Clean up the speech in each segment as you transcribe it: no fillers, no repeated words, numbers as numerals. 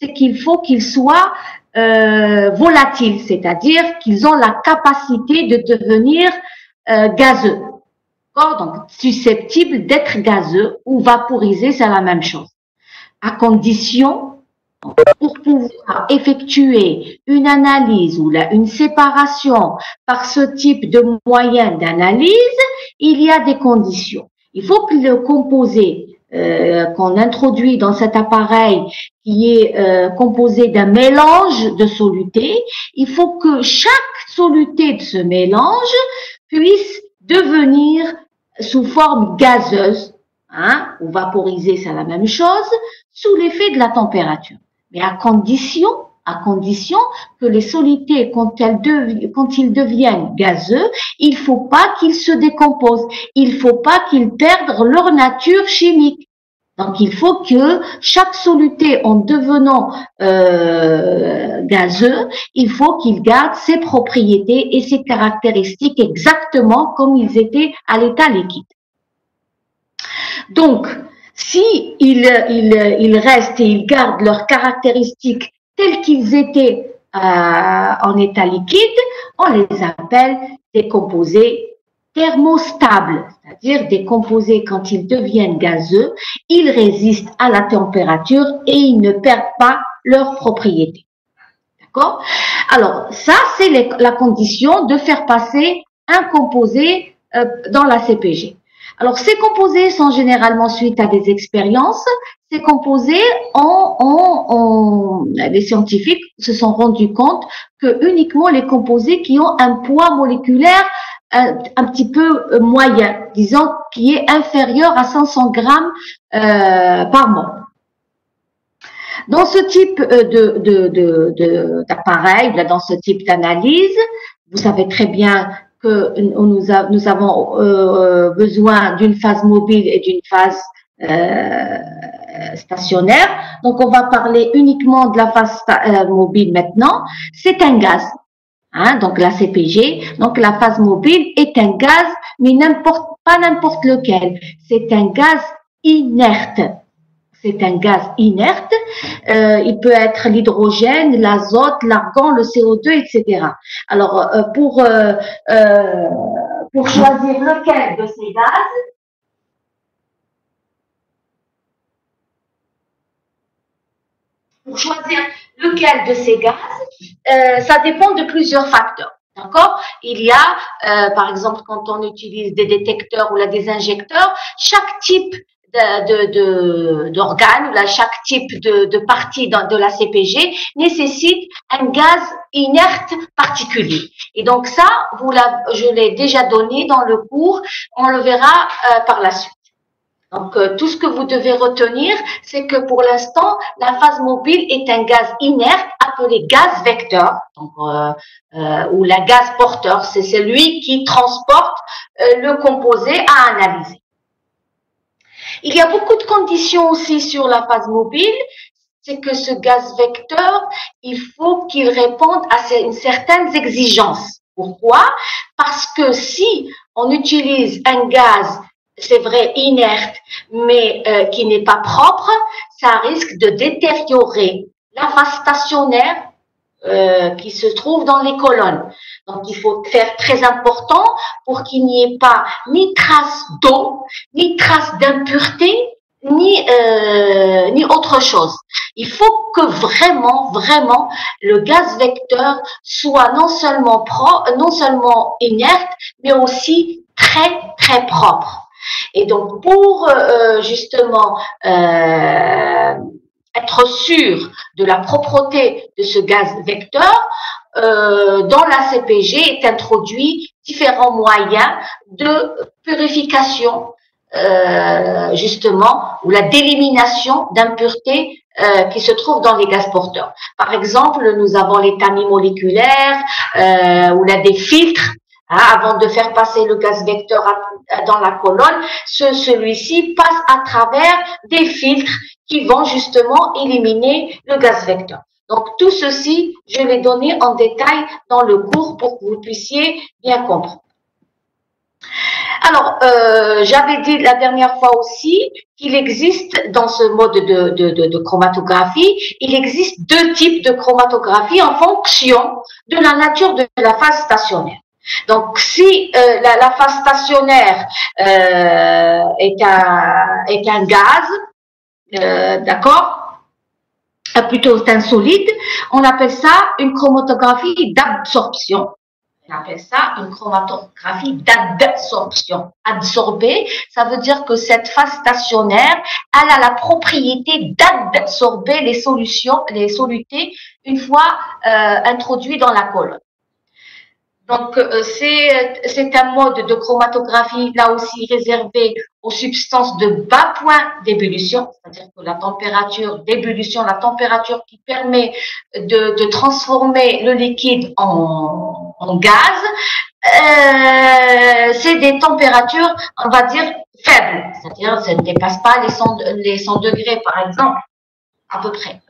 c'est qu'il faut qu'ils soient volatiles, c'est-à-dire qu'ils ont la capacité de devenir gazeux. Donc, susceptibles d'être gazeux ou vaporisés, c'est la même chose. À condition, pour pouvoir effectuer une analyse ou une séparation par ce type de moyen d'analyse, il y a des conditions. Il faut que le composé qu'on introduit dans cet appareil, qui est composé d'un mélange de solutés, il faut que chaque soluté de ce mélange puisse devenir sous forme gazeuse, ou vaporisée, c'est la même chose, sous l'effet de la température. Mais à condition que les solutés, quand ils deviennent gazeux, il faut pas qu'ils se décomposent, il faut pas qu'ils perdent leur nature chimique. Donc, il faut que chaque soluté, en devenant gazeux, il faut qu'il garde ses propriétés et ses caractéristiques exactement comme ils étaient à l'état liquide. Donc, si ils restent et ils gardent leurs caractéristiques telles qu'ils étaient en état liquide, on les appelle des composés thermostables, c'est-à-dire des composés quand ils deviennent gazeux, ils résistent à la température et ils ne perdent pas leurs propriétés. D'accord? Alors, ça, c'est la condition de faire passer un composé dans la CPG. Alors, ces composés sont généralement suite à des expériences. Ces composés, les scientifiques se sont rendus compte que uniquement les composés qui ont un poids moléculaire un petit peu moyen, disons, qui est inférieur à 500 grammes par mol. Dans ce type d'appareil, dans ce type d'analyse, vous savez très bien que nous avons besoin d'une phase mobile et d'une phase stationnaire. Donc, on va parler uniquement de la phase mobile maintenant. C'est un gaz. Donc, la CPG. Donc, la phase mobile est un gaz, mais pas n'importe lequel. C'est un gaz inerte. C'est un gaz inerte. Il peut être l'hydrogène, l'azote, l'argon, le CO2, etc. Alors, pour choisir lequel de ces gaz, ça dépend de plusieurs facteurs. D'accord? Il y a, par exemple, quand on utilise des détecteurs ou des injecteurs, chaque type d'organes, chaque type de partie de la CPG nécessite un gaz inerte particulier. Et donc ça, je l'ai déjà donné dans le cours, on le verra par la suite. Donc, tout ce que vous devez retenir, c'est que pour l'instant, la phase mobile est un gaz inerte appelé gaz vecteur, donc, ou la gaz porteur. C'est celui qui transporte le composé à analyser. Il y a beaucoup de conditions aussi sur la phase mobile. C'est que ce gaz vecteur, il faut qu'il réponde à certaines exigences. Pourquoi? Parce que si on utilise un gaz, c'est vrai, inerte, mais qui n'est pas propre, ça risque de détériorer la phase stationnaire qui se trouve dans les colonnes. Donc, il faut faire très important pour qu'il n'y ait pas ni trace d'eau, ni trace d'impureté, ni autre chose. Il faut que vraiment le gaz vecteur soit non seulement inerte, mais aussi très propre. Et donc, pour justement être sûr de la propreté de ce gaz vecteur, dans la CPG est introduit différents moyens de purification, justement, ou la d'élimination d'impuretés qui se trouvent dans les gaz porteurs. Par exemple, nous avons les tamis moléculaires ou des filtres. Avant de faire passer le gaz vecteur dans la colonne, celui-ci passe à travers des filtres qui vont justement éliminer le gaz vecteur. Donc, tout ceci, je l'ai donné en détail dans le cours pour que vous puissiez bien comprendre. Alors, j'avais dit la dernière fois aussi qu'il existe dans ce mode de chromatographie, il existe deux types de chromatographie en fonction de la nature de la phase stationnaire. Donc, si la phase stationnaire est un gaz, d'accord, plutôt un solide, on appelle ça une chromatographie d'absorption. On appelle ça une chromatographie d'adsorption. Absorber, ça veut dire que cette phase stationnaire, elle a la propriété d'absorber les solutés une fois introduits dans la colonne. Donc, c'est un mode de chromatographie, là aussi réservé aux substances de bas point d'ébullition, c'est-à-dire que la température d'ébullition, la température qui permet de transformer le liquide en gaz, c'est des températures, on va dire, faibles, c'est-à-dire ça ne dépasse pas les 100 degrés, par exemple, à peu près.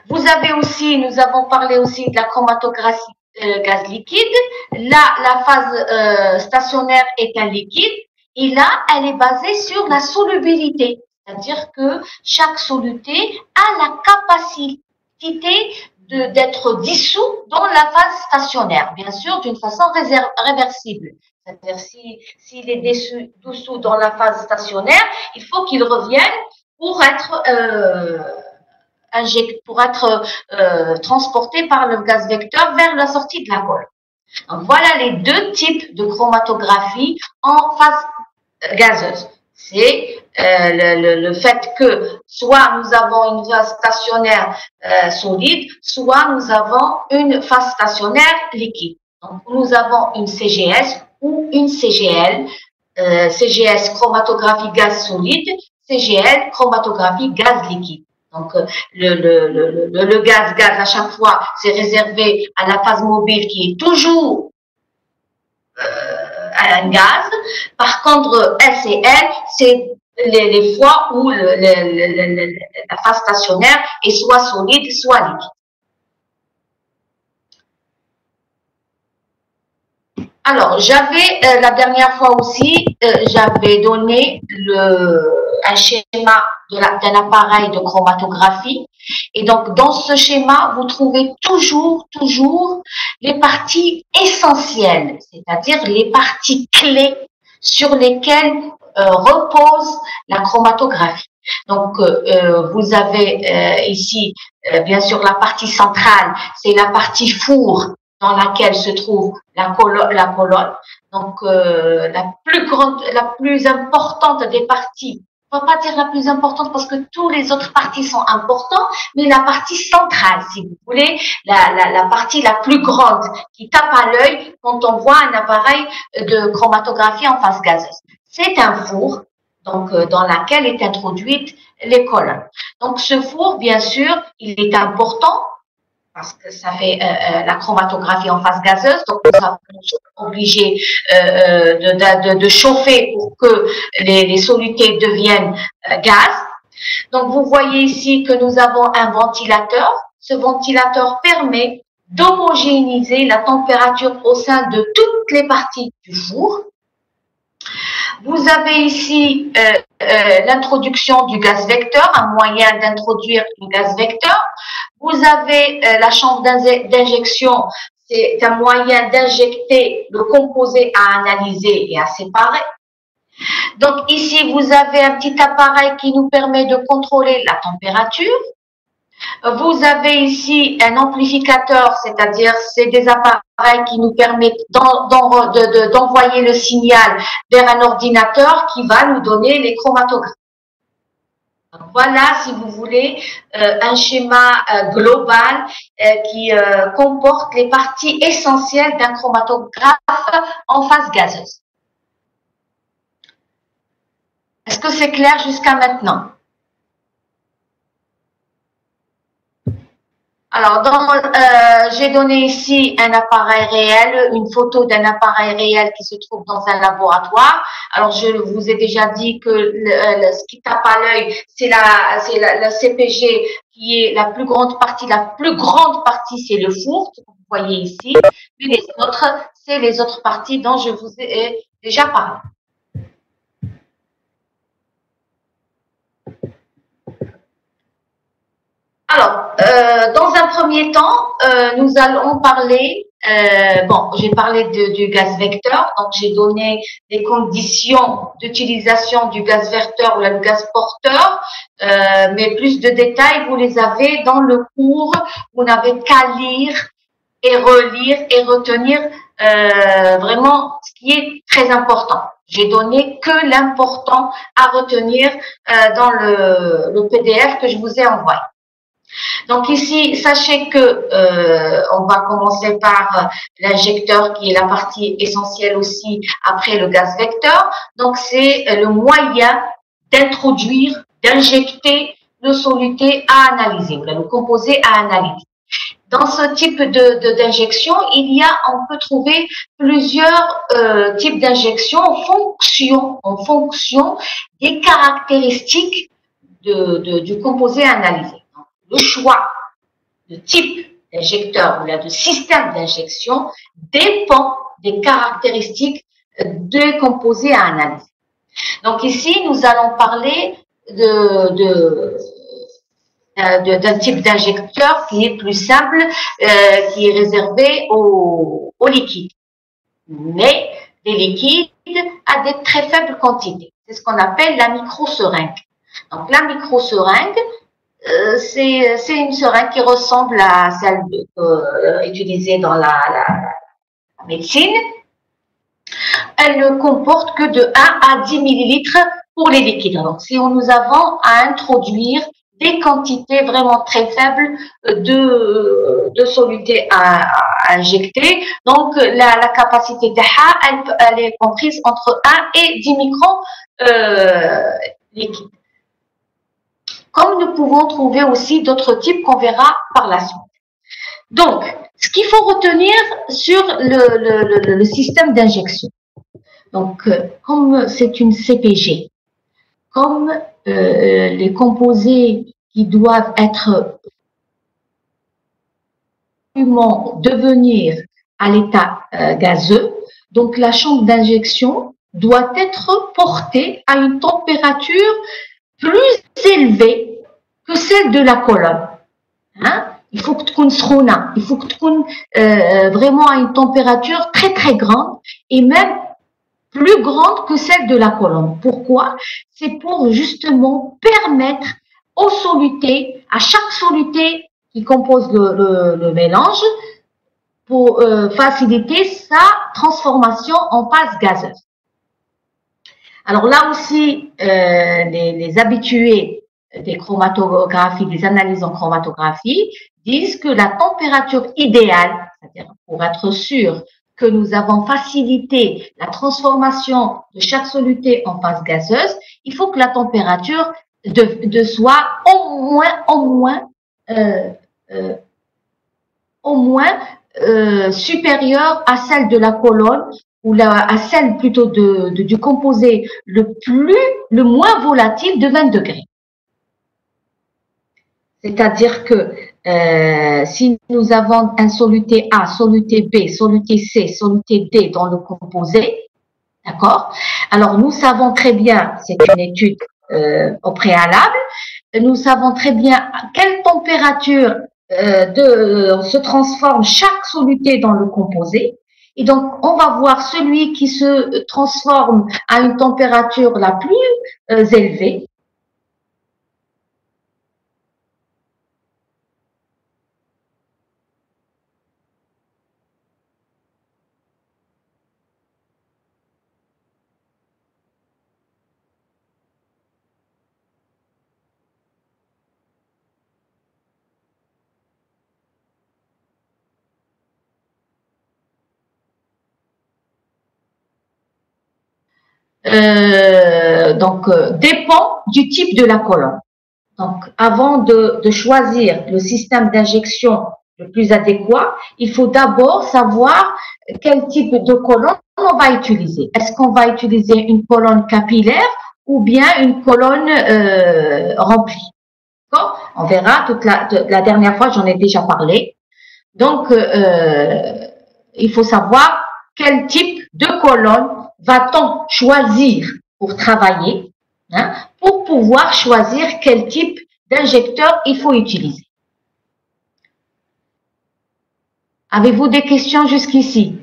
Vous avez aussi, nous avons parlé aussi de la chromatographie gaz liquide. Là, la phase stationnaire est un liquide et là, elle est basée sur la solubilité. C'est-à-dire que chaque soluté a la capacité d'être dissous dans la phase stationnaire, bien sûr d'une façon réversible. C'est-à-dire s'il est dissous dans la phase stationnaire, il faut qu'il revienne pour être transporté par le gaz vecteur vers la sortie de la colle. Donc, voilà les deux types de chromatographie en phase gazeuse. C'est le fait que soit nous avons une phase stationnaire solide, soit nous avons une phase stationnaire liquide. Donc, nous avons une CGS ou une CGL. CGS, chromatographie gaz solide, CGL, chromatographie gaz liquide. Donc, le gaz à chaque fois, c'est réservé à la phase mobile qui est toujours un gaz. Par contre, S et L, c'est les fois où la phase stationnaire est soit solide, soit liquide. Alors, j'avais la dernière fois aussi, j'avais donné un schéma d'un appareil de chromatographie. Et donc, dans ce schéma, vous trouvez toujours les parties essentielles, c'est-à-dire les parties clés sur lesquelles repose la chromatographie. Donc, vous avez ici, bien sûr, la partie centrale, c'est la partie four dans laquelle se trouve la colonne. Donc, la plus importante des parties, on ne va pas dire la plus importante parce que tous les autres parties sont importantes, mais la partie centrale, si vous voulez, la partie la plus grande qui tape à l'œil quand on voit un appareil de chromatographie en phase gazeuse. C'est un four, donc dans laquelle est introduite les colonnes. Donc, ce four, bien sûr, il est important parce que ça fait la chromatographie en phase gazeuse, donc nous sommes obligés de chauffer pour que les solutés deviennent gaz. Donc vous voyez ici que nous avons un ventilateur. Ce ventilateur permet d'homogénéiser la température au sein de toutes les parties du four. Vous avez ici l'introduction du gaz vecteur, un moyen d'introduire le gaz vecteur. Vous avez la chambre d'injection, c'est un moyen d'injecter le composé à analyser et à séparer. Donc ici, vous avez un petit appareil qui nous permet de contrôler la température. Vous avez ici un amplificateur, c'est-à-dire c'est des appareils qui nous permettent d'envoyer le signal vers un ordinateur qui va nous donner les chromatographes. Voilà, si vous voulez, un schéma global qui comporte les parties essentielles d'un chromatographe en phase gazeuse. Est-ce que c'est clair jusqu'à maintenant? Alors, j'ai donné ici un appareil réel, une photo d'un appareil réel qui se trouve dans un laboratoire. Alors, je vous ai déjà dit que ce qui tape à l'œil, c'est la CPG qui est la plus grande partie. La plus grande partie, c'est le four, que vous voyez ici. Puis les autres, c'est les autres parties dont je vous ai déjà parlé. Alors, dans un premier temps, nous allons parler, bon, j'ai parlé du gaz vecteur, donc j'ai donné les conditions d'utilisation du gaz vecteur ou le gaz porteur, mais plus de détails, vous les avez dans le cours, vous n'avez qu'à lire et relire et retenir vraiment ce qui est très important. J'ai donné que l'important à retenir dans le PDF que je vous ai envoyé. Donc ici, sachez que on va commencer par l'injecteur qui est la partie essentielle aussi après le gaz vecteur. Donc c'est le moyen d'introduire, d'injecter le soluté à analyser, ou le composé à analyser. Dans ce type d'injection, on peut trouver plusieurs types d'injections en fonction des caractéristiques du composé analysé. Le choix de type d'injecteur ou de système d'injection dépend des caractéristiques des composés à analyser. Donc ici, nous allons parler d'un type d'injecteur qui est plus simple, qui est réservé aux liquides. Mais les liquides à des très faibles quantités. C'est ce qu'on appelle la microseringue. Donc la microseringue, c'est une seringue qui ressemble à celle utilisée dans la médecine. Elle ne comporte que de 1 à 10 millilitres pour les liquides. Donc, si nous avons à introduire des quantités vraiment très faibles de soluté à injecter, donc la capacité d'AHA, elle est comprise entre 1 et 10 microns liquides. Comme nous pouvons trouver aussi d'autres types qu'on verra par la suite. Donc, ce qu'il faut retenir sur le système d'injection. Donc, comme c'est une CPG, comme les composés qui doivent être devenir à l'état gazeux, donc la chambre d'injection doit être portée à une température plus élevée que celle de la colonne. Hein? Il faut que tu connaisses il faut que tu connaisses vraiment à une température très très grande et même plus grande que celle de la colonne. Pourquoi? C'est pour justement permettre aux solutés, à chaque soluté qui compose le mélange, pour faciliter sa transformation en phase gazeuse. Alors là aussi, les habitués des chromatographies, des analyses en chromatographie, disent que la température idéale, c'est-à-dire pour être sûr que nous avons facilité la transformation de chaque soluté en phase gazeuse, il faut que la température soit au moins supérieure à celle de la colonne ou à celle plutôt du composé le moins volatile de 20 degrés. C'est-à-dire que si nous avons un soluté A, soluté B, soluté C, soluté D dans le composé, d'accord? Alors nous savons très bien, c'est une étude au préalable, nous savons très bien à quelle température se transforme chaque soluté dans le composé. Et donc, on va voir celui qui se transforme à une température la plus élevée. Dépend du type de la colonne. Donc, avant de choisir le système d'injection le plus adéquat, il faut d'abord savoir quel type de colonne on va utiliser. Est-ce qu'on va utiliser une colonne capillaire ou bien une colonne remplie? On verra, la dernière fois, j'en ai déjà parlé. Donc, il faut savoir quel type de colonne va-t-on choisir pour travailler, hein, pour pouvoir choisir quel type d'injecteur il faut utiliser. Avez-vous des questions jusqu'ici?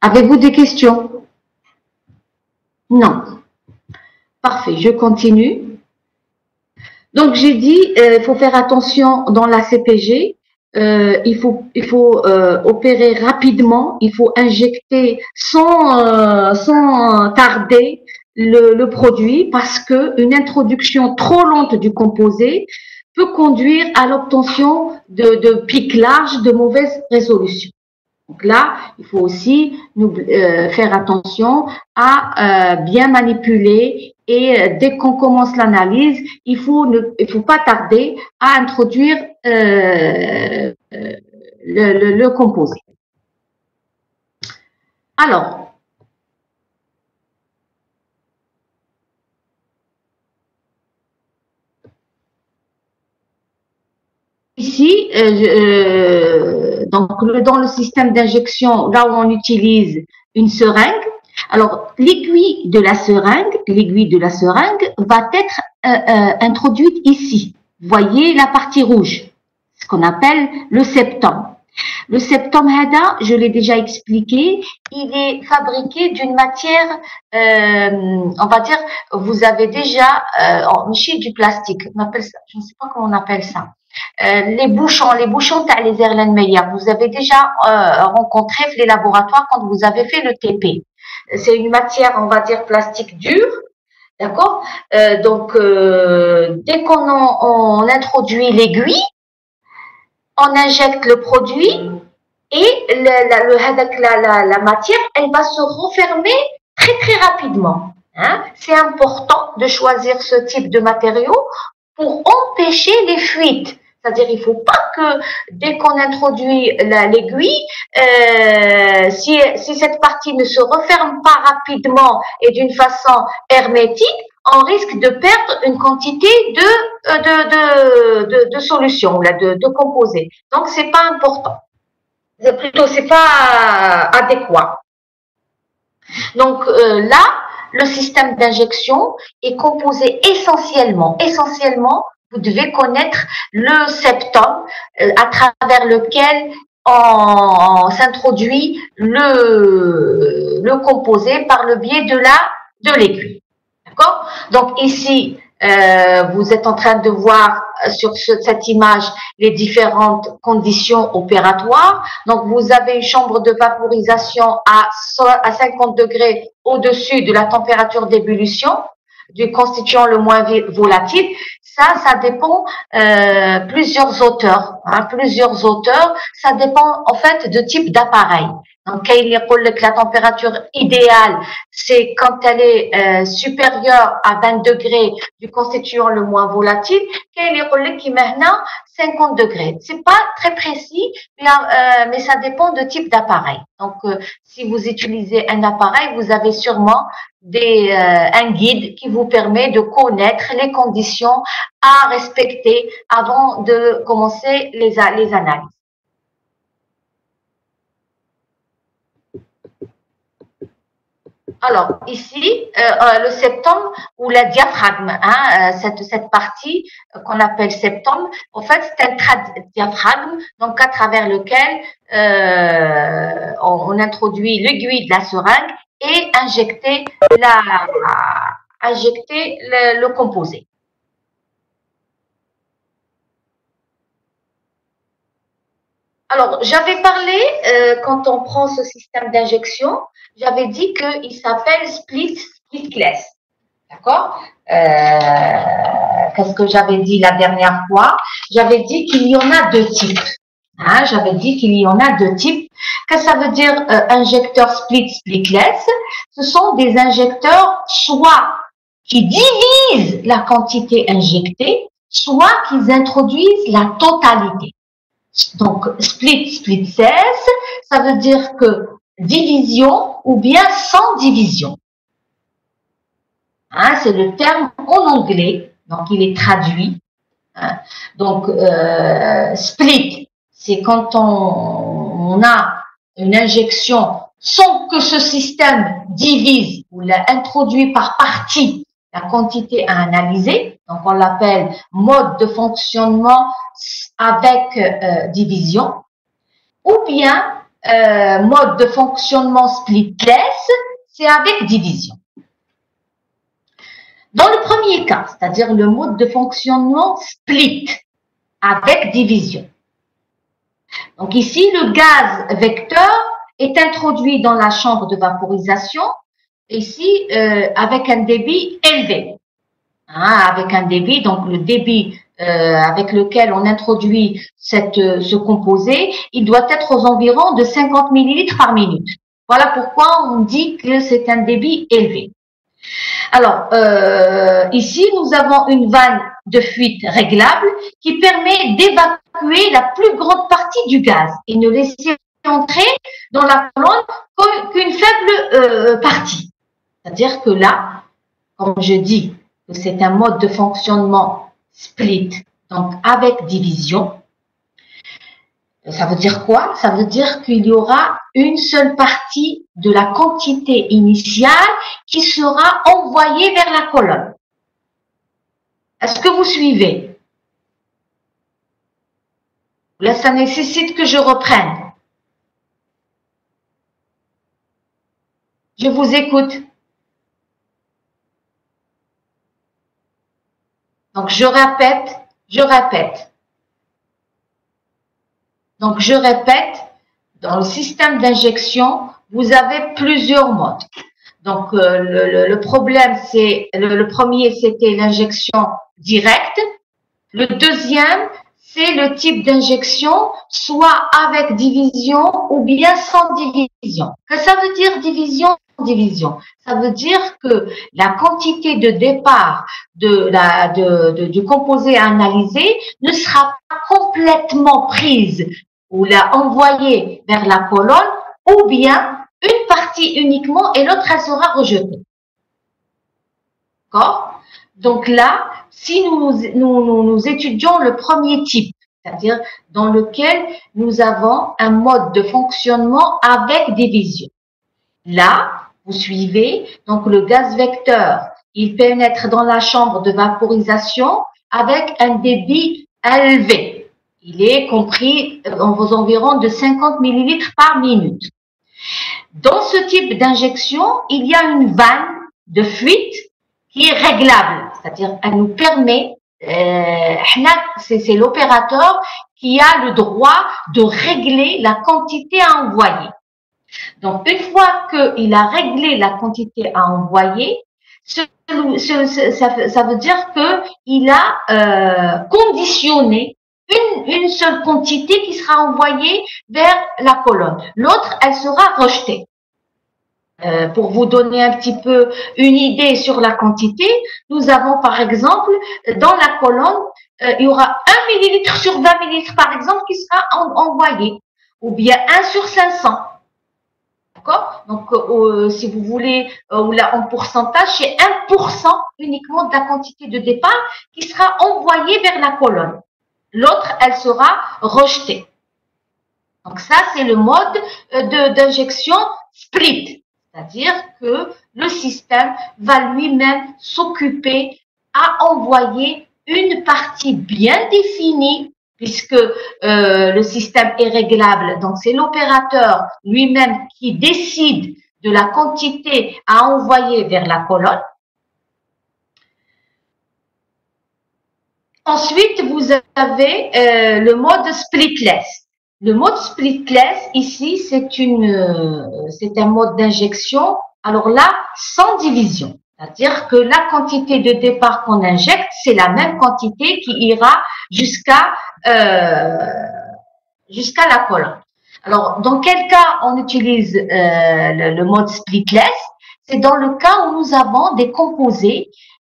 Avez-vous des questions? Non. Parfait, je continue. Donc, j'ai dit, il faut faire attention dans la CPG. Il faut opérer rapidement. Il faut injecter sans tarder le produit parce que une introduction trop lente du composé peut conduire à l'obtention de pics larges de mauvaise résolution. Donc là, il faut aussi faire attention à bien manipuler et dès qu'on commence l'analyse, il faut pas tarder à introduire le composé. Alors, ici, donc dans le système d'injection, là où on utilise une seringue, alors l'aiguille de la seringue va être introduite ici. Voyez la partie rouge, ce qu'on appelle le septum. Le septum hada, je l'ai déjà expliqué, il est fabriqué d'une matière, on va dire, vous avez déjà du plastique, on appelle ça, je ne sais pas comment on appelle ça. Les bouchons les Erlen Meyer, vous avez déjà rencontré les laboratoires quand vous avez fait le TP. C'est une matière, on va dire, plastique dure, d'accord. Donc, dès qu'on introduit l'aiguille, on injecte le produit et la matière, elle va se refermer très très rapidement. Hein. C'est important de choisir ce type de matériau pour empêcher les fuites. C'est-à-dire, il ne faut pas que dès qu'on introduit l'aiguille, si cette partie ne se referme pas rapidement et d'une façon hermétique, on risque de perdre une quantité de solution, de composés. Donc, c'est pas important. C'est pas adéquat. Donc là, le système d'injection est composé essentiellement, vous devez connaître le septum à travers lequel on s'introduit le composé par le biais de l'aiguille. D'accord? Donc ici, vous êtes en train de voir sur cette image les différentes conditions opératoires. Donc, vous avez une chambre de vaporisation à 50 degrés au-dessus de la température d'ébullition du constituant le moins volatile. Ça dépend plusieurs auteurs. Plusieurs auteurs, ça dépend en fait de type d'appareil. Donc, la température idéale, c'est quand elle est supérieure à 20 degrés du constituant le moins volatile. Qui maintenant 50 degrés. C'est pas très précis, mais ça dépend de type d'appareil. Donc, si vous utilisez un appareil, vous avez sûrement un guide qui vous permet de connaître les conditions à respecter avant de commencer les analyses. Alors, ici, le septum ou le diaphragme, cette partie qu'on appelle septum, en fait, c'est un diaphragme, donc à travers lequel on introduit l'aiguille de la seringue et injecter le composé. Alors, j'avais parlé, quand on prend ce système d'injection, j'avais dit qu'il s'appelle splitless. D'accord? Qu'est-ce que j'avais dit la dernière fois? J'avais dit qu'il y en a deux types. Hein, j'avais dit qu'il y en a deux types. Qu'est-ce que ça veut dire injecteur splitless? Ce sont des injecteurs soit qui divisent la quantité injectée, soit qu'ils introduisent la totalité. Donc, splitless, ça veut dire que division ou bien sans division. Hein, c'est le terme en anglais, donc il est traduit. Hein. Donc, split, c'est quand on a une injection sans que ce système divise ou introduit par partie la quantité à analyser. Donc, on l'appelle mode de fonctionnement avec division. Ou bien, mode de fonctionnement splitless, c'est avec division. Dans le premier cas, c'est-à-dire le mode de fonctionnement split avec division. Donc ici, le gaz vecteur est introduit dans la chambre de vaporisation, ici avec un débit élevé. Hein, avec un débit, donc le débit avec lequel on introduit ce composé, il doit être aux environs de 50 millilitres par minute. Voilà pourquoi on dit que c'est un débit élevé. Alors, ici, nous avons une vanne de fuite réglable qui permet d'évacuer la plus grande partie du gaz et ne laisser entrer dans la colonne qu'une faible partie. C'est-à-dire que là, comme je dis que c'est un mode de fonctionnement split, donc avec division, ça veut dire quoi? Ça veut dire qu'il y aura une seule partie de la quantité initiale qui sera envoyée vers la colonne. Est-ce que vous suivez? Là, ça nécessite que je reprenne. Je vous écoute. Donc, je répète. Donc, je répète, dans le système d'injection, vous avez plusieurs modes. Donc, le problème, c'est, le premier, c'était l'injection directe. Le deuxième, c'est le type d'injection, soit avec division ou bien sans division. Que ça veut dire division? Division. Ça veut dire que la quantité de départ du composé à analyser ne sera pas complètement prise ou la envoyée vers la colonne, ou bien une partie uniquement et l'autre, elle sera rejetée. D'accord? Donc là, si nous étudions le premier type, c'est-à-dire dans lequel nous avons un mode de fonctionnement avec division. Là, vous suivez, donc le gaz vecteur, il pénètre dans la chambre de vaporisation avec un débit élevé. Il est compris aux environs de 50 millilitres par minute. Dans ce type d'injection, il y a une vanne de fuite qui est réglable, c'est-à-dire elle nous permet, c'est l'opérateur qui a le droit de régler la quantité à envoyer. Donc, une fois qu'il a réglé la quantité à envoyer, ça veut dire qu'il a conditionné une seule quantité qui sera envoyée vers la colonne. L'autre, elle sera rejetée. Pour vous donner un petit peu une idée sur la quantité, nous avons par exemple, dans la colonne, il y aura 1 millilitre sur 20 millilitres par exemple qui sera envoyé, ou bien 1 sur 500. D'accord? Donc, si vous voulez, en pourcentage, c'est 1% uniquement de la quantité de départ qui sera envoyée vers la colonne. L'autre, elle sera rejetée. Donc, ça, c'est le mode d'injection split. C'est-à-dire que le système va lui-même s'occuper à envoyer une partie bien définie, puisque le système est réglable. Donc, c'est l'opérateur lui-même qui décide de la quantité à envoyer vers la colonne. Ensuite, vous avez le mode splitless. Le mode splitless, ici, c'est un mode d'injection. Alors là, sans division. C'est-à-dire que la quantité de départ qu'on injecte, c'est la même quantité qui ira jusqu'à la colonne. Alors, dans quel cas on utilise le mode splitless? C'est dans le cas où nous avons des composés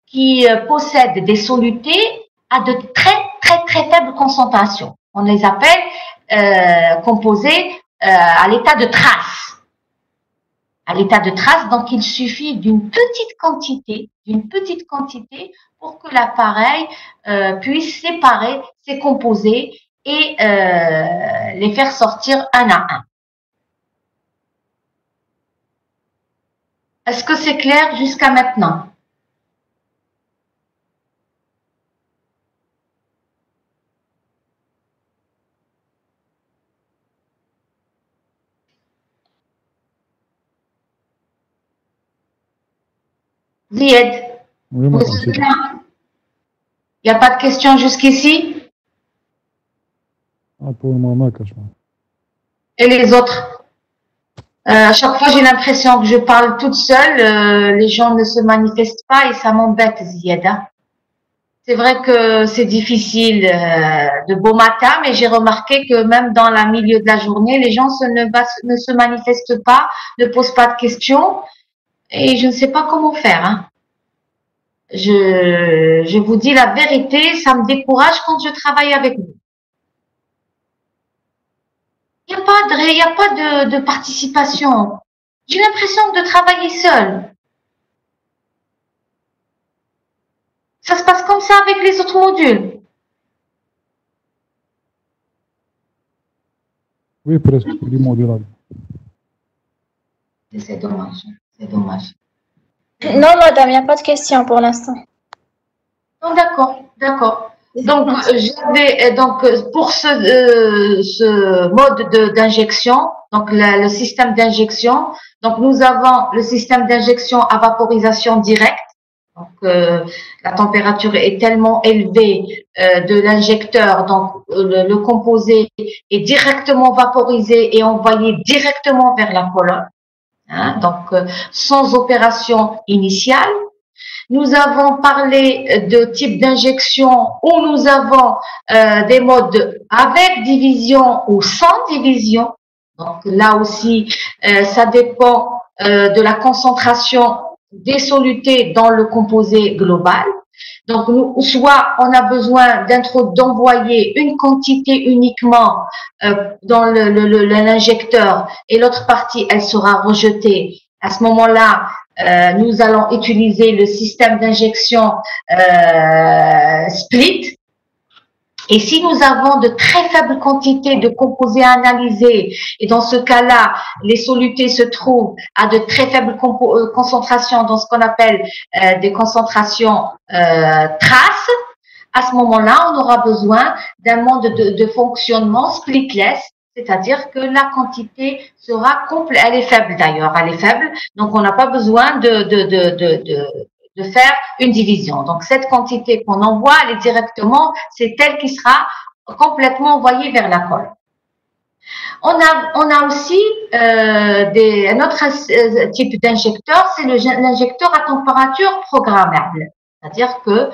qui possèdent des solutés à de très faibles concentrations. On les appelle composés à l'état de trace. À l'état de trace, donc il suffit d'une petite quantité pour que l'appareil puisse séparer ces composés et les faire sortir un à un. Est-ce que c'est clair jusqu'à maintenant? Zied, oui, il n'y a pas de questions jusqu'ici? Pour le moment, Kachma. Et les autres? À chaque fois, j'ai l'impression que je parle toute seule, les gens ne se manifestent pas et ça m'embête, Zied. C'est vrai que c'est difficile de beau matin, mais j'ai remarqué que même dans le milieu de la journée, les gens ne se manifestent pas, ne posent pas de questions et je ne sais pas comment faire. Hein. Je vous dis la vérité, ça me décourage quand je travaille avec vous. Il n'y a pas de participation. J'ai l'impression de travailler seule. Ça se passe comme ça avec les autres modules. Oui, presque, les modules. C'est dommage, c'est dommage. Non, madame, il n'y a pas de question pour l'instant. Non, d'accord, d'accord. Donc, pour ce mode d'injection, donc le système d'injection, donc nous avons le système d'injection à vaporisation directe. Donc, la température est tellement élevée de l'injecteur, donc le composé est directement vaporisé et envoyé directement vers la colonne. Hein, donc, sans opération initiale. Nous avons parlé de type d'injection où nous avons des modes avec division ou sans division. Donc là aussi, ça dépend de la concentration des solutés dans le composé global. Donc, soit on a besoin d'envoyer une quantité uniquement dans l'injecteur et l'autre partie, elle sera rejetée. À ce moment-là, nous allons utiliser le système d'injection split. Et si nous avons de très faibles quantités de composés à analyser, et dans ce cas-là, les solutés se trouvent à de très faibles concentrations dans ce qu'on appelle des concentrations traces, à ce moment-là, on aura besoin d'un mode de fonctionnement splitless, c'est-à-dire que la quantité sera complète. Elle est faible d'ailleurs, elle est faible, donc on n'a pas besoin de faire une division. Donc, cette quantité qu'on envoie, elle est directement, c'est elle qui sera complètement envoyée vers la colle. On a aussi un autre type d'injecteur, c'est l'injecteur à température programmable. C'est-à-dire que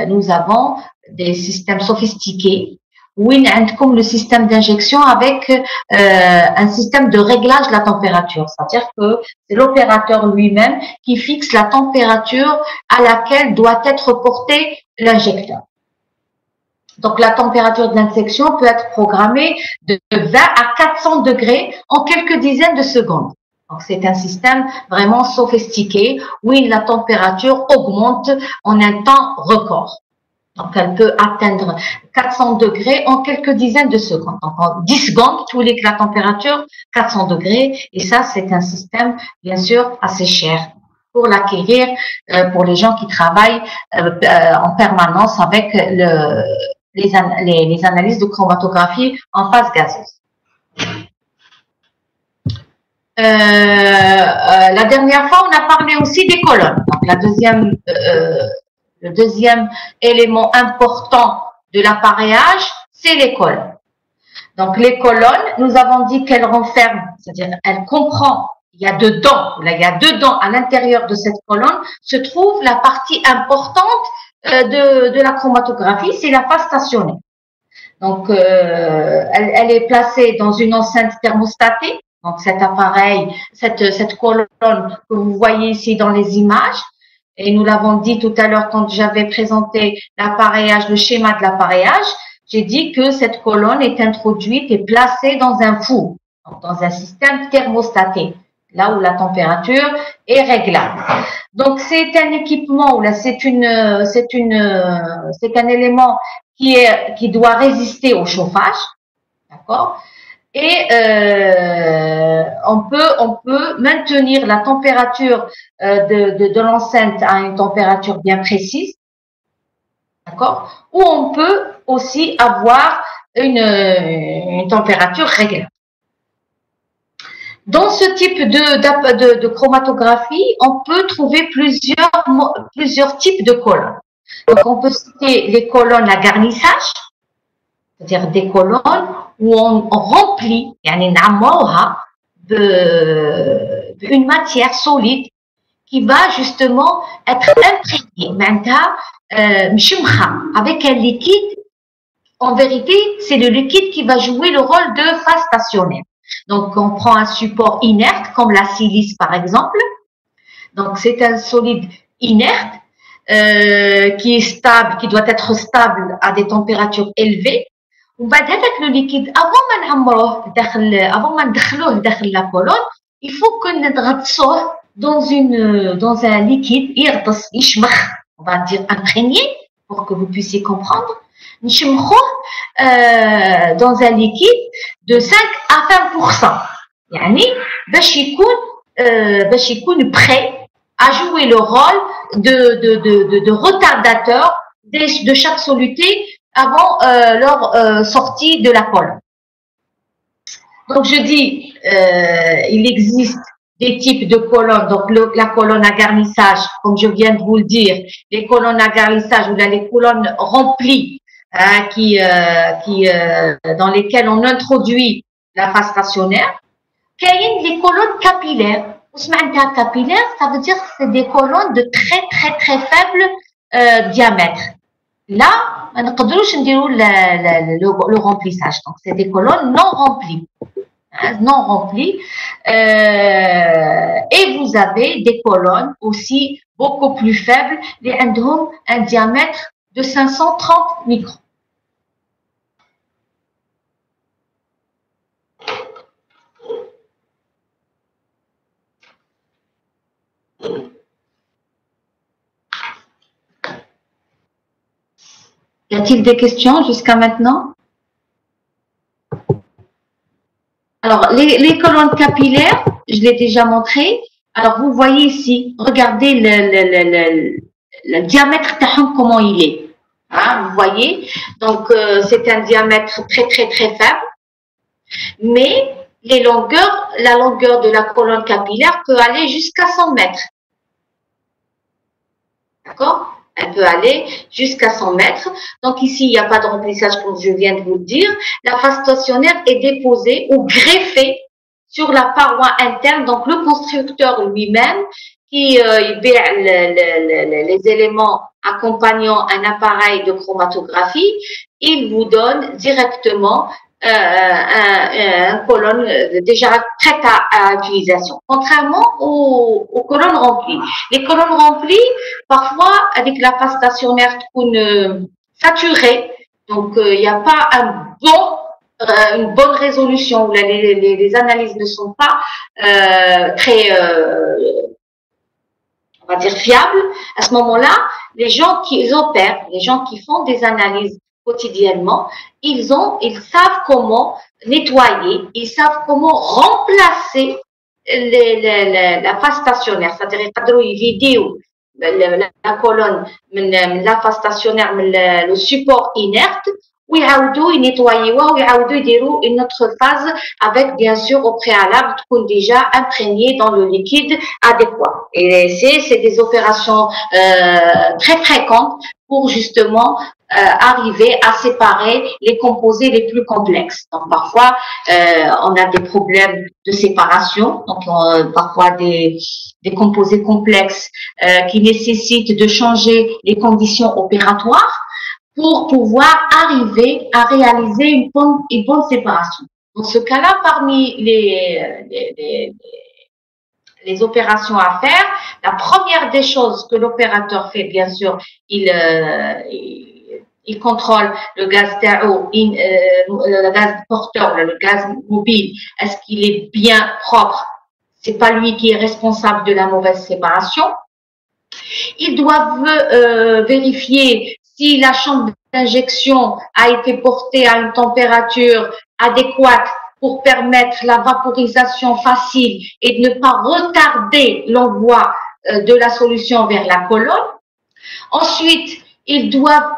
nous avons des systèmes sophistiqués. Oui, comme le système d'injection avec un système de réglage de la température. C'est-à-dire que c'est l'opérateur lui-même qui fixe la température à laquelle doit être porté l'injecteur. Donc, la température de l'injection peut être programmée de 20 à 400 degrés en quelques dizaines de secondes. Donc, c'est un système vraiment sophistiqué où la température augmente en un temps record. Donc, elle peut atteindre 400 degrés en quelques dizaines de secondes. Donc, en 10 secondes, tous les la température, 400 degrés. Et ça, c'est un système, bien sûr, assez cher pour l'acquérir, pour les gens qui travaillent en permanence avec les analyses de chromatographie en phase gazeuse. La dernière fois, on a parlé aussi des colonnes. Donc, le deuxième élément important de l'appareillage, c'est les colonnes. Donc, les colonnes, nous avons dit qu'elles renferment, c'est-à-dire elles comprennent, il y a dedans, à l'intérieur de cette colonne, se trouve la partie importante de la chromatographie, c'est la phase stationnaire. Donc, elle est placée dans une enceinte thermostatée. Donc, cet appareil, cette colonne que vous voyez ici dans les images, et nous l'avons dit tout à l'heure quand j'avais présenté l'appareillage, le schéma de l'appareillage, j'ai dit que cette colonne est introduite et placée dans un four, donc dans un système thermostaté, là où la température est réglable. Donc, c'est un équipement, ou là, c'est un élément qui doit résister au chauffage, d'accord? Et on peut maintenir la température de l'enceinte à une température bien précise, d'accord? Ou on peut aussi avoir une température réglable. Dans ce type de chromatographie, on peut trouver plusieurs types de colonnes. Donc, on peut citer les colonnes à garnissage, c'est-à-dire des colonnes où on remplit, une matière solide qui va justement être imprégnée, avec un liquide. En vérité, c'est le liquide qui va jouer le rôle de phase stationnaire. Donc, on prend un support inerte, comme la silice par exemple. Donc, c'est un solide inerte qui est stable, qui doit être stable à des températures élevées. وبعد هذاك le liquide avant ما نعمروه avant ما ندخلوه داخل la colonne, il faut que نغطسوه dans un liquide يغطس يشمخ, on va dire imprégné pour que vous puissiez comprendre. نشمخوه dans un liquide de 5 à 20%. يعني باش يكون prêt à jouer le rôle de retardateur de chaque soluté avant leur sortie de la colonne. Donc, je dis, il existe des types de colonnes. Donc, la colonne à garnissage, comme je viens de vous le dire, les colonnes à garnissage ou les colonnes remplies, dans lesquelles on introduit la phase stationnaire. Les colonnes capillaires. Capillaire, ça veut dire que c'est des colonnes de très, très, très faible diamètre. Là, on ne peut pas le remplissage. Donc, c'est des colonnes non remplies. Non remplies. Et vous avez des colonnes aussi beaucoup plus faibles, qui ont un diamètre de 530 microns. Y a-t-il des questions jusqu'à maintenant? Alors, les colonnes capillaires, je l'ai déjà montré. Alors, vous voyez ici, regardez le diamètre comment il est. Hein, vous voyez? Donc, c'est un diamètre très, très, très faible. Mais la longueur de la colonne capillaire peut aller jusqu'à 100 mètres. D'accord? Elle peut aller jusqu'à 100 mètres. Donc ici, il n'y a pas de remplissage comme je viens de vous le dire. La phase stationnaire est déposée ou greffée sur la paroi interne. Donc le constructeur lui-même qui les éléments accompagnant un appareil de chromatographie, il vous donne directement une colonne déjà prête à utilisation. Contrairement aux colonnes remplies. Les colonnes remplies, parfois, avec la phase stationnaire saturée, donc il n'y a pas une bonne résolution, où les analyses ne sont pas très, on va dire, fiables. À ce moment-là, les gens qui opèrent, les gens qui font des analyses quotidiennement, ils savent comment nettoyer, ils savent comment remplacer la phase stationnaire. C'est-à-dire qu'ils vidéo la colonne, la phase stationnaire, le support inerte, ou ils nettoyer ou ils une autre phase avec bien sûr au préalable déjà imprégné dans le liquide adéquat. Et c'est des opérations très fréquentes pour justement arriver à séparer les composés les plus complexes. Donc parfois, on a des problèmes de séparation, donc parfois des composés complexes qui nécessitent de changer les conditions opératoires pour pouvoir arriver à réaliser une bonne séparation. Dans ce cas-là, parmi les opérations à faire, la première des choses que l'opérateur fait, bien sûr, il contrôle le gaz le gaz porteur, le gaz mobile. Est-ce qu'il est bien propre? C'est pas lui qui est responsable de la mauvaise séparation. Ils doivent vérifier si la chambre d'injection a été portée à une température adéquate pour permettre la vaporisation facile et de ne pas retarder l'envoi de la solution vers la colonne. Ensuite, ils doivent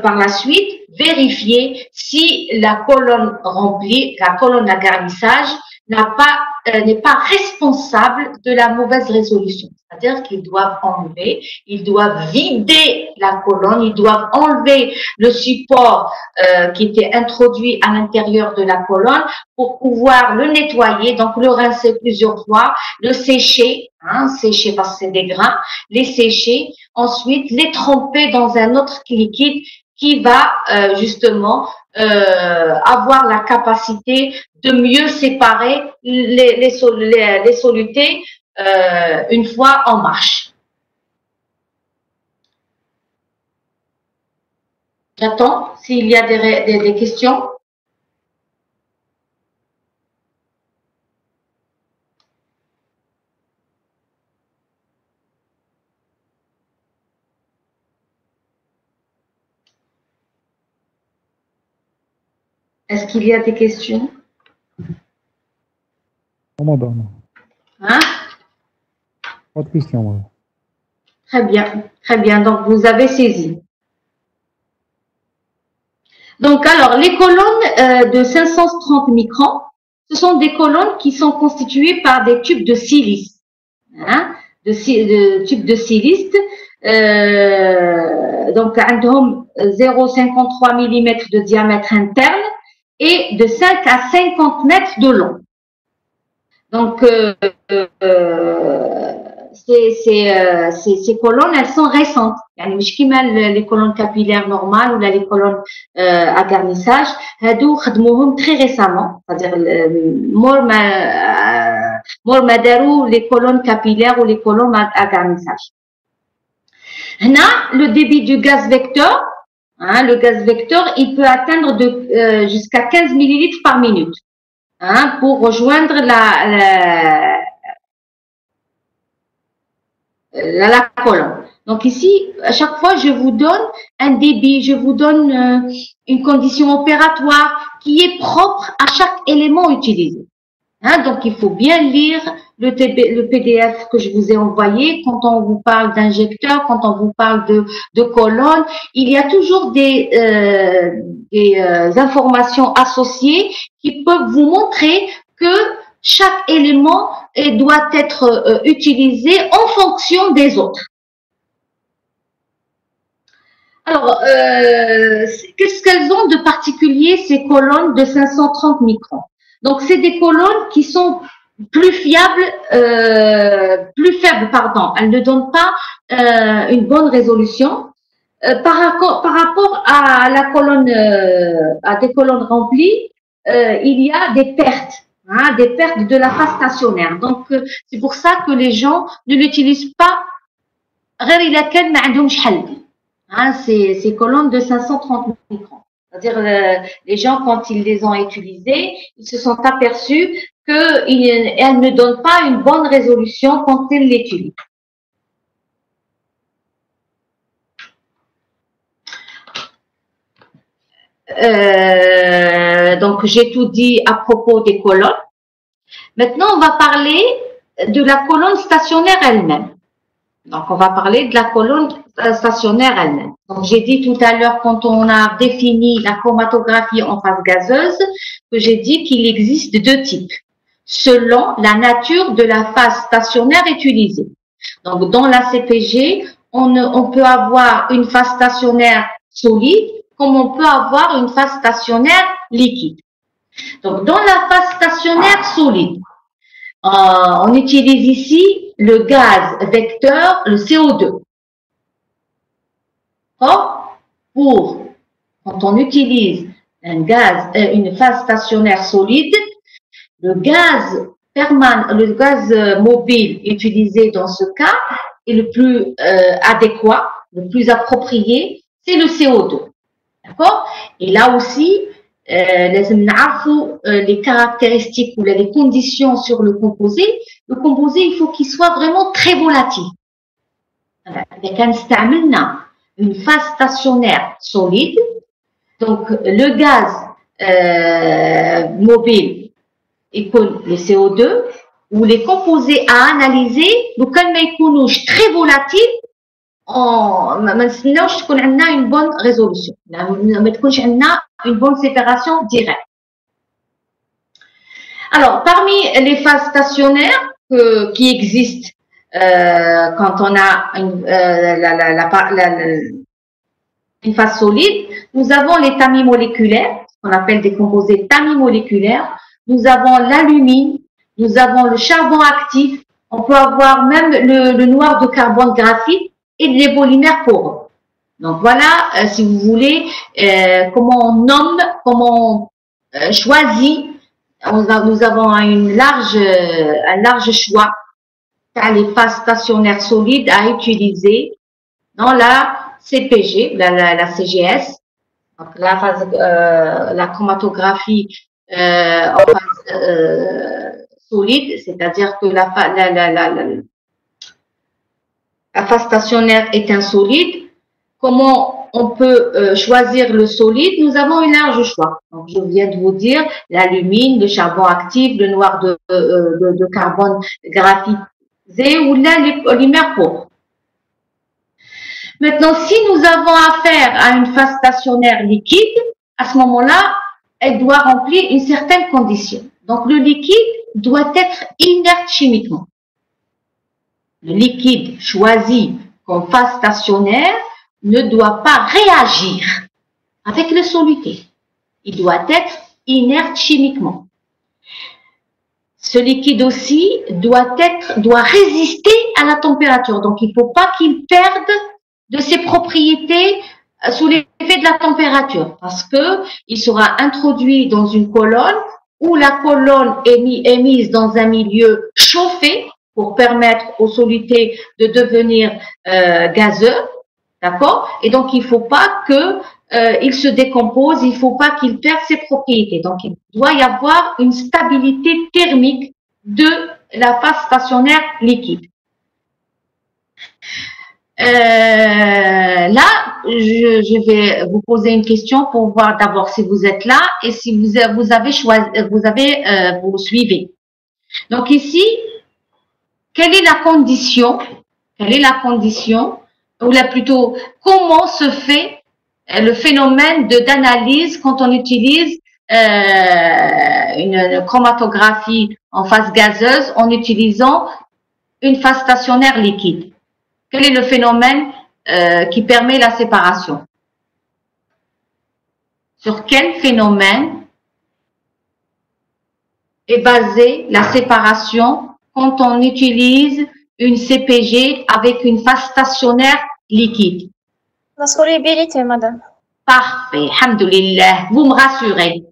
par la suite vérifier si la colonne remplie, la colonne à garnissage, n'est pas responsable de la mauvaise résolution. C'est-à-dire qu'ils doivent enlever, ils doivent vider la colonne, ils doivent enlever le support qui était introduit à l'intérieur de la colonne pour pouvoir le nettoyer, donc le rincer plusieurs fois, le sécher, sécher parce que c'est des grains, les sécher, ensuite les tremper dans un autre liquide qui va justement avoir la capacité de mieux séparer les solutés une fois en marche. J'attends s'il y a des questions. Est-ce qu'il y a des questions? Madame. Hein? Pas de questions, madame. Très bien, très bien. Donc, vous avez saisi. Donc, alors, les colonnes de 530 microns, ce sont des colonnes qui sont constituées par des tubes de silice. De tubes de silice. Donc, عندهم 0,53 mm de diamètre interne et de 5 à 50 mètres de long. Donc, ces colonnes, elles sont récentes. يعني مش كيما les colonnes capillaires normales ou les colonnes à garnissage. هادو خدموهم très récemment. C'est-à-dire, مور ما داروا les colonnes capillaires ou les colonnes à garnissage. Là, le débit du gaz vecteur, le gaz vecteur, il peut atteindre jusqu'à 15 millilitres par minute pour rejoindre la colonne. Donc ici, à chaque fois, je vous donne un débit, je vous donne une condition opératoire qui est propre à chaque élément utilisé. Donc, il faut bien lire le PDF que je vous ai envoyé. Quand on vous parle d'injecteur, quand on vous parle de colonne, il y a toujours des informations associées qui peuvent vous montrer que chaque élément doit être utilisé en fonction des autres. Alors, qu'est-ce qu'elles ont de particulier, ces colonnes de 530 microns? Donc, c'est des colonnes qui sont plus faibles, pardon. Elles ne donnent pas une bonne résolution. Par rapport à la colonne, à des colonnes remplies, il y a des pertes de la phase stationnaire. Donc, c'est pour ça que les gens ne l'utilisent pas. Ces colonnes de 530 microns. C'est-à-dire, les gens, quand ils les ont utilisées, ils se sont aperçus qu'elles ne donnent pas une bonne résolution quand ils l'utilisent. Donc, j'ai tout dit à propos des colonnes. Maintenant, on va parler de la colonne stationnaire elle-même. Donc, on va parler de la colonne stationnaire elle-même. Donc, j'ai dit tout à l'heure, quand on a défini la chromatographie en phase gazeuse, que j'ai dit qu'il existe deux types, selon la nature de la phase stationnaire utilisée. Donc, dans la CPG, on peut avoir une phase stationnaire solide comme on peut avoir une phase stationnaire liquide. Donc, dans la phase stationnaire solide, on utilise ici le gaz vecteur, le CO2. Or, quand on utilise une phase stationnaire solide, le gaz mobile utilisé dans ce cas est le plus adéquat, le plus approprié, c'est le CO2. D'accord? Et là aussi, les caractéristiques ou les conditions sur le composé. Le composé, il faut qu'il soit vraiment très volatile. Avec une phase stationnaire solide, donc le gaz mobile écoule le CO2 ou les composés à analyser, donc quand ils sont très volatiles, ما نستناوش تكون عندنا une bonne résolution, ما تكونش عندنا une bonne séparation directe. Alors, parmi les phases stationnaires qui existent quand on a une phase solide, nous avons les tamis moléculaires, qu'on appelle des composés tamis moléculaires, nous avons l'alumine, nous avons le charbon actif, on peut avoir même le noir de carbone graphite et les polymères poreux. Donc voilà, si vous voulez, comment on nomme, comment on choisit. Nous avons un large choix les phases stationnaires solides à utiliser dans la CPG, la CGS, donc la chromatographie en phase solide, c'est-à-dire que la phase stationnaire est un solide. Comment on peut choisir le solide? Nous avons un large choix. Donc, je viens de vous dire l'alumine, le charbon actif, le noir de carbone graphisé ou là les polymères pauvres. Maintenant, si nous avons affaire à une phase stationnaire liquide, à ce moment-là, elle doit remplir une certaine condition. Donc, le liquide doit être inerte chimiquement. Le liquide choisi comme phase stationnaire ne doit pas réagir avec le soluté. Il doit être inerte chimiquement. Ce liquide aussi doit résister à la température. Donc, il ne faut pas qu'il perde de ses propriétés sous l'effet de la température parce que il sera introduit dans une colonne où la colonne est mise dans un milieu chauffé pour permettre au soluté de devenir gazeux, d'accord? Et donc, il ne faut pas qu'il se décompose, il ne faut pas qu'il perde ses propriétés. Donc, il doit y avoir une stabilité thermique de la phase stationnaire liquide. Là, je vais vous poser une question pour voir d'abord si vous êtes là et si vous suivez. Donc ici, quelle est la condition, ou là plutôt, comment se fait le phénomène d'analyse quand on utilise une chromatographie en phase gazeuse en utilisant une phase stationnaire liquide? Quel est le phénomène qui permet la séparation? Sur quel phénomène est basée la séparation quand on utilise une CPG avec une phase stationnaire liquide? La solubilité, madame. Parfait, alhamdoulilah. Vous me rassurez.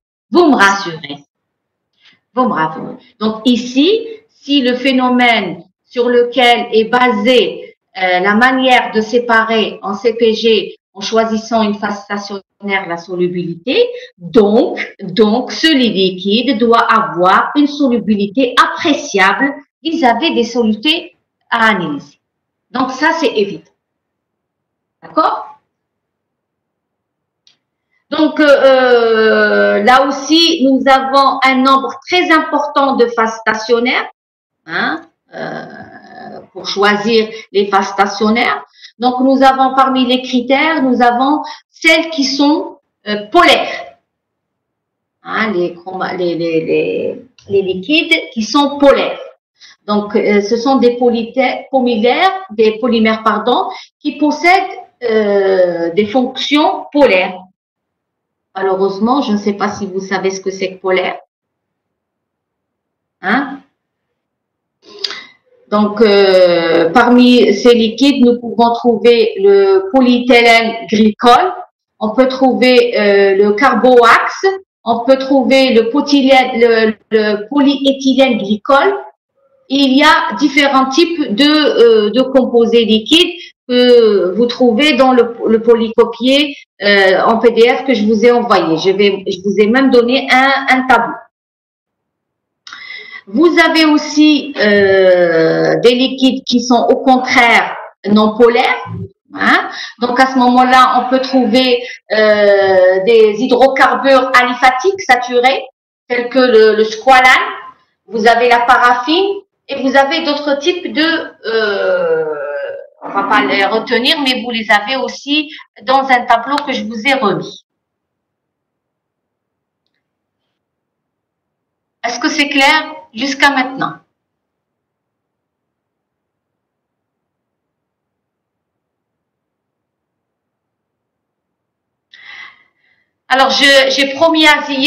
Donc ici, si le phénomène sur lequel est basé la manière de séparer en CPG en choisissant une phase stationnaire la solubilité, donc ce liquide doit avoir une solubilité appréciable vis-à-vis des solutés à analyser. Donc ça, c'est évident. D'accord? Donc là aussi, nous avons un nombre très important de phases stationnaires, pour choisir les phases stationnaires. Donc, nous avons parmi les critères, nous avons celles qui sont polaires. Les liquides qui sont polaires. Donc, ce sont des polymères, qui possèdent des fonctions polaires. Malheureusement, je ne sais pas si vous savez ce que c'est que polaire. Hein? Donc, parmi ces liquides, nous pouvons trouver le polyéthylène glycol, on peut trouver le carboaxe, on peut trouver le polyéthylène glycol. Il y a différents types de composés liquides que vous trouvez dans le polycopier en PDF que je vous ai envoyé. Je vous ai même donné un tableau. Vous avez aussi des liquides qui sont au contraire non polaires. Hein? Donc à ce moment-là, on peut trouver des hydrocarbures aliphatiques saturés, tels que le squalane. Vous avez la paraffine et vous avez d'autres types on va pas les retenir, mais vous les avez aussi dans un tableau que je vous ai remis. Est-ce que c'est clair jusqu'à maintenant? Alors, j'ai promis à Ziya